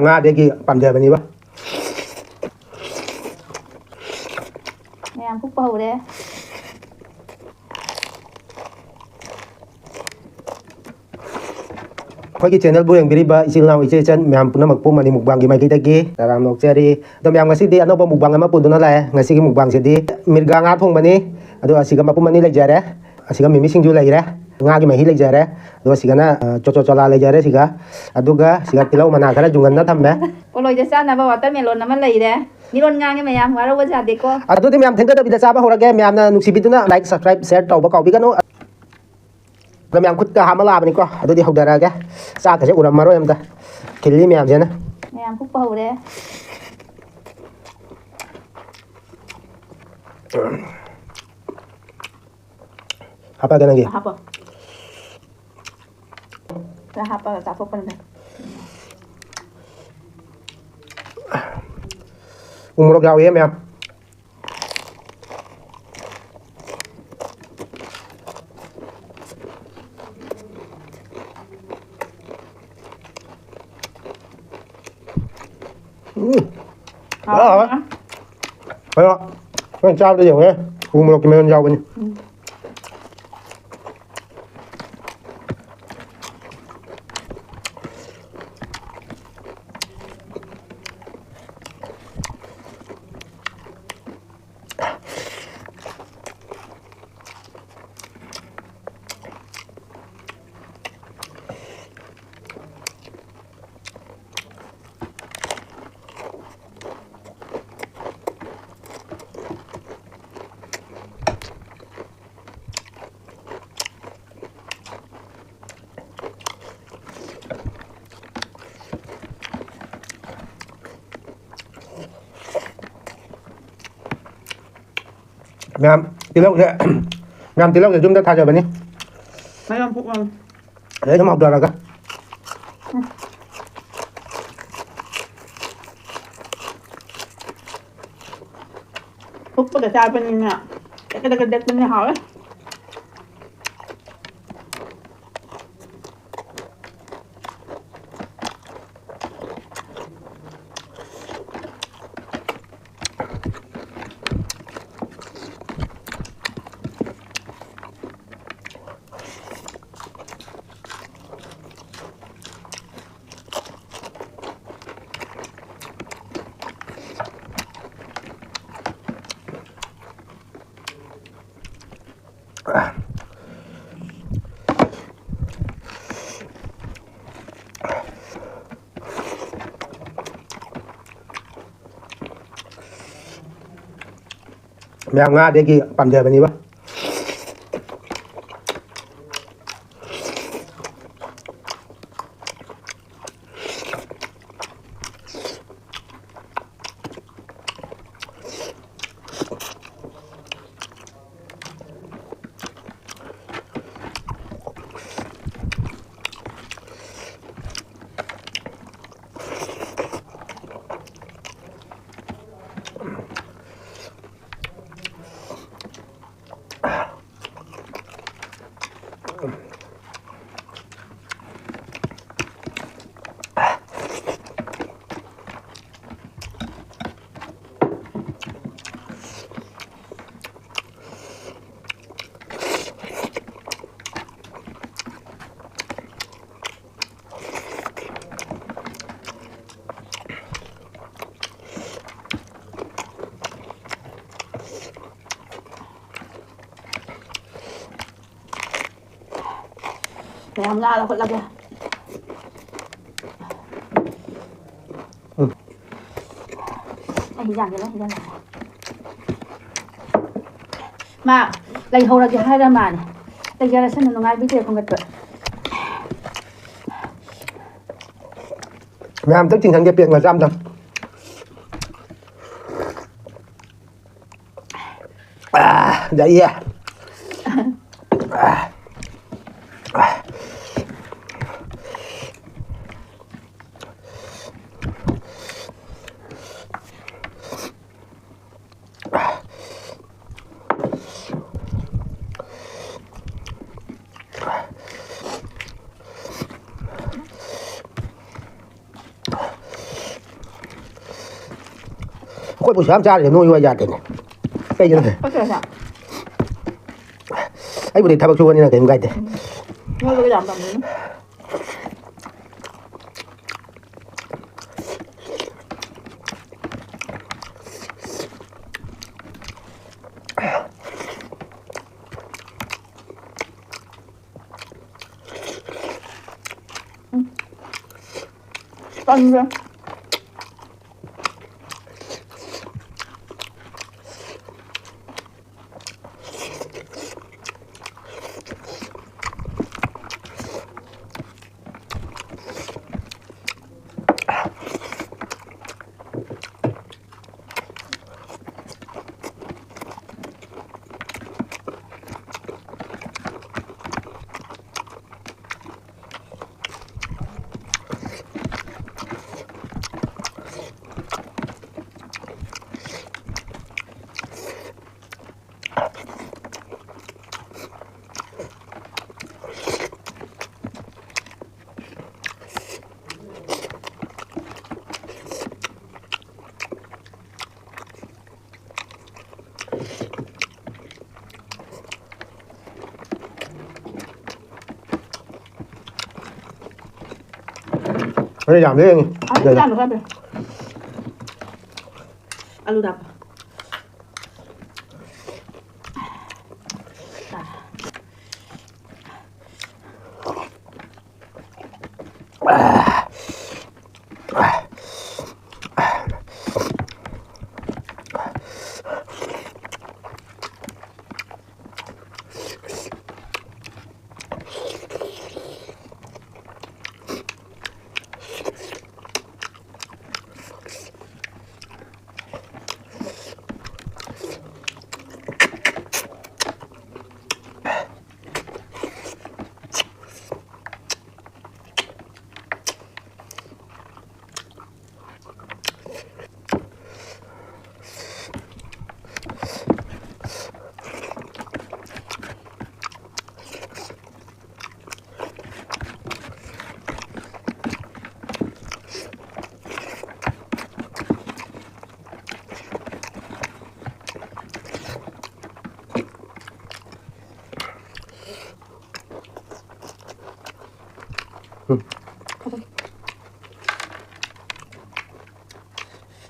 ꯉꯥꯗꯒꯤ ꯄꯥꯝꯖꯕꯅꯤꯕ ꯃꯌꯥꯝ ꯐꯨꯛꯄ ꯍꯧꯔꯦ ꯑꯩꯈꯣꯏꯒꯤ ꯆꯦꯅꯦꯜꯕꯨ ꯌꯦꯡꯕꯤꯔꯤꯕ ꯏꯆꯤꯜ ꯏꯅꯥꯎ ꯏꯆꯦ ꯏꯆꯟ ꯃꯌꯥꯝ ꯄꯨꯝꯅꯃꯛꯄꯨ ꯃꯅꯤ ꯃꯨꯛꯕꯥꯡꯒꯤ ꯃꯥꯏꯀꯩꯗꯒꯤ ꯇꯔꯥꯝ ꯅꯣꯛꯆꯔꯤ ꯑꯗꯣ ꯃꯌꯥꯝ ꯉꯁꯤꯗꯤ ꯑꯅꯧꯕ ꯃꯨꯛꯕꯥꯡ ꯑꯃ ꯄꯨꯗꯨꯅ ꯂꯥꯛꯑꯦ ꯉꯁꯤꯒꯤ ꯃꯨꯛꯕꯥꯡꯁꯤꯗꯤ ꯃꯤꯔꯒꯥ ꯉꯥ ꯊꯣꯡꯕꯅꯤ ꯑꯗꯣ ꯑꯁꯤꯒ ꯃꯄꯨꯝ ꯑꯅꯤ ꯂꯩꯖꯔꯦ ꯑꯁꯤꯒ ꯃꯤꯃꯤ ꯁꯤꯡꯖꯨ ꯂꯩꯔꯦ ꯉꯥꯒꯤ ꯃꯍꯤ ꯂꯩꯖꯔꯦ ꯑꯗꯨꯒ ꯁꯤꯒꯅ ꯆꯣꯆꯣ ꯆꯣꯂꯥ ꯂꯩꯖꯔꯦ ꯁꯤꯒ ꯇꯤꯜꯍꯧ ꯃꯅꯥ ꯈꯔ ꯖꯨꯡꯒꯟꯅ ꯊꯝꯃꯦ ꯄꯣꯂꯣꯏꯗ ꯆꯥꯅꯕ ꯋꯥꯇꯔꯃꯦꯂꯣꯟ ꯑꯃ ꯂꯩꯔꯦ ꯃꯤꯔꯣꯟ ꯉꯥꯡꯉꯦ ꯃꯌꯥꯝ ꯋꯥꯔꯧꯕ ꯌꯥꯗꯦꯀꯣ ꯑꯗꯨꯗꯤ ꯃꯌꯥꯝ ꯊꯦꯡꯊꯗꯕꯤꯗ ꯆꯥꯕ ꯍꯧꯔꯒꯦ ꯃꯌꯥꯝꯅ ꯅꯨꯡꯁꯤꯕꯤꯗꯨꯅ ꯂꯥꯏꯛ ꯁꯕꯁꯀ꯭ꯔꯥꯏꯕ ꯁꯦꯌꯔ ꯇꯧꯕ ꯀꯥꯎꯕꯤꯒꯅꯨ ꯑꯗꯣ ꯃꯌꯥꯝ ꯈꯨꯠꯀ ꯍꯥꯝꯃ ꯂꯥꯛꯑꯕꯅꯤꯀꯣ ꯑꯗꯨꯗꯤ ꯍꯧꯊꯔꯛꯑꯒꯦ ꯆꯥꯛꯀꯁꯦ ꯎꯔꯝꯃꯔꯣꯏ ꯑꯝꯇ ꯈꯤꯜꯂꯤ ꯃꯌꯥꯝꯁꯤꯅ ꯃꯌꯥꯝ ꯐꯨꯛꯄ ꯍꯧꯔꯦ ꯍꯥꯞꯄꯒꯦ ꯅꯪꯒꯤ ꯍꯥꯞꯄꯣ ꯈꯔ ꯍꯥꯞꯄꯒ ꯆꯥꯊꯣꯛꯄꯅꯤꯗ ꯎꯃꯣꯔꯣꯛ ꯌꯥꯎꯏꯍꯦ ꯃꯌꯥꯝ ꯍꯥꯎꯋꯦ ꯀꯩꯅꯣ ꯅꯪ ꯆꯥꯕꯗ ꯌꯦꯡꯉꯨꯍꯦ ꯎꯃꯣꯔꯣꯛꯀꯤ ꯃꯌꯣꯟ ꯌꯥꯎꯕꯅꯤ ꯃꯌꯥꯝ ꯇꯤꯜꯍꯧꯁꯦ ꯌꯨꯝꯗ ꯊꯥꯖꯕꯅꯤ ꯃꯌꯥꯝ ꯐꯨꯛꯑꯣ ꯑꯗꯩ ꯑꯗꯨꯝ ꯍꯧꯊꯔꯒ ꯐꯨꯛꯄꯒ ꯆꯥꯕꯅꯤꯅ ꯗꯛꯄꯅꯤꯅ ꯍꯥꯎꯋꯦ ꯃꯌꯥꯝ ꯉꯥꯗꯒꯤ ꯄꯥꯝꯖꯕꯅꯤꯕ ꯃꯌꯥꯝ ꯉꯥ ꯂꯧꯈꯠꯂꯒꯦ ꯍꯤꯟꯖꯥꯡꯁꯦ ꯃꯥ ꯂꯩꯍꯧꯔꯒꯦ ꯍꯥꯏꯔ ꯃꯥꯅꯦ ꯂꯩꯖꯔꯁꯅꯨ ꯅꯨꯡꯉꯥꯏꯕꯤꯗꯦ ꯈꯣꯡꯒꯠꯄ ꯃꯌꯥꯝ ꯑꯝꯇꯪ ꯆꯤꯡꯍꯟꯒꯦ ꯄꯦꯛ ꯃꯆꯥ ꯑꯝꯇꯪ ꯌꯥꯏꯌꯦ ꯈꯣꯏꯕꯨ ꯁꯨ ꯌꯥꯝ ꯆꯥꯔꯦ ꯅꯣꯏ ꯌꯥꯗꯦꯅꯦ ꯀꯩꯒꯤꯅꯣ 어쩌자. ꯑꯩꯕꯨꯗꯤ ꯊꯕꯛ ꯁꯨꯕꯅꯤ나 ꯀꯩꯝ ꯀꯥꯏꯗꯦ 너도 왜안 담는? 딴데. Đây giảm đi anh. 아니 안 먹어. 알로 담.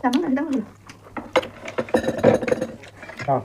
Đắng này đắng rồi. Sao?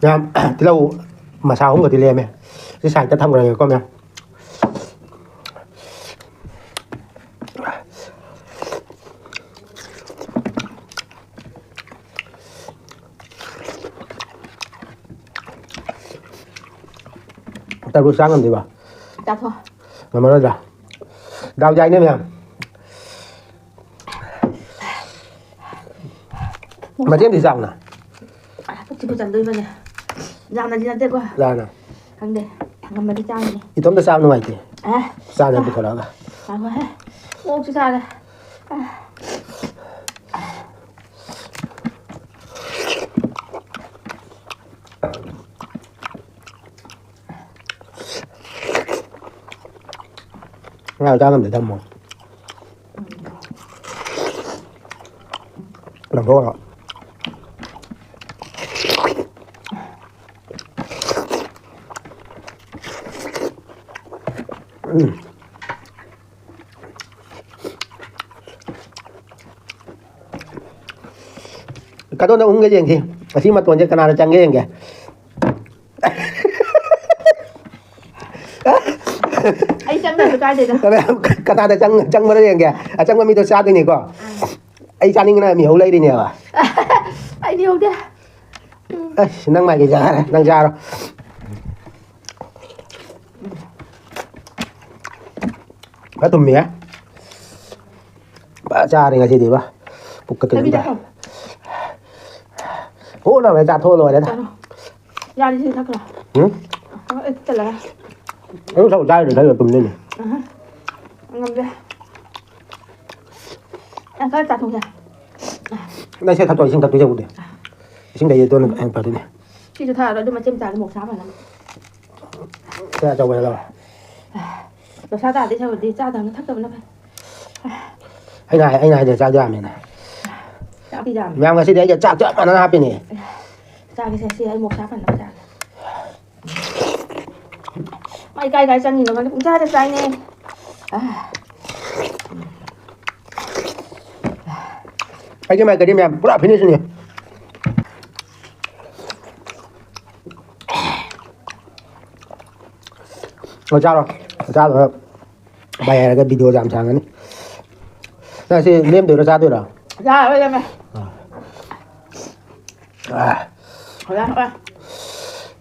Nha, tí lâu mà sao không có tí lem em. Cái sạch ta thăm cái này con em. Ta buổi sáng làm gì bà? Đau thôi. Mà nói là đau dây nữa em. Mà tiếp thì rằng nè. 지금 잠들 거냐? 잠나 지나 될 거야. Ra nè. 근데 잠깐만 이 짱이네. Thì tóm ta sao nó mày thì. 아. Sao này bị thôi đó cả. 아, 해. 꼭 주사래. Ngao cha ngâm để thăm một. Làm vô rồi. Cái đó nó uống cái gì thì khi mà tuần cho cái nào chẳng cái gì kìa. Ai chẳng được cái gì đó. Cái nào chẳng mà cái gì kìa. Chẳng mà mình tôi sát đi nhỉ co. Ai chẳng những cái miêu lấy đi nhỉ à. Ai điều đấy. Nang mày cái giá này, nang giá rồi. Cái tôm mía. Bà cha thì ngày gì đi ba. Bục cái gì ba. Ủa nào mày cha thôi rồi đấy. Ra đi xin thắc rồi. Ừ? Thật là. Sao ra được thấy là tôm lên này. Ngâm ra. Cái chặt không ra. Đây sẽ thật tôi xin thật tôi cho một điểm. Xin đây tôi ăn vào đây này. Chị cho thà đó đưa mà chêm trà một sáng mà lắm. Sẽ cho về đâu. Rồi sao ta đi theo đi cha thằng nó thắc rồi nó phải. Anh này để cha giảm này này. Cha đi giảm. Mẹ người xin đấy cho cha mà nó hấp này. Cha cái xe anh một sáng phần nó cha. Mày cay cái chân nhìn nó cũng cha cho cay nè. Cái mày cái đi mẹ, bữa finish nhỉ. Rồi cha rồi. Bây giờ cái video giảm sáng này. Này thì nêm được ra rồi. Ra rồi em này. Ra thôi.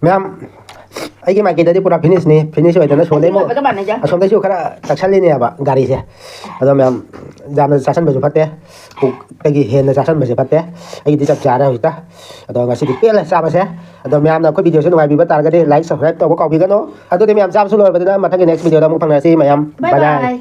Mẹ cái mày cái đấy pura finish nih, finish rồi nó xuống đấy mà. Xuống đấy chú khá section lên nè bà, gari xe. Rồi mẹ giảm section bây giờ phát té. Cái gì hiện section bây giờ phát té. Cái đi chập chả đâu ta. Rồi ngasih dipil lah sama saya. Atau mẹ nào có video sẽ ngoài bị bắt cái like subscribe tôi có video cái nó. Atau thì mẹ giảm số rồi và đến mà thằng next video đâu muốn phăng này si mẹ em. Bye bye.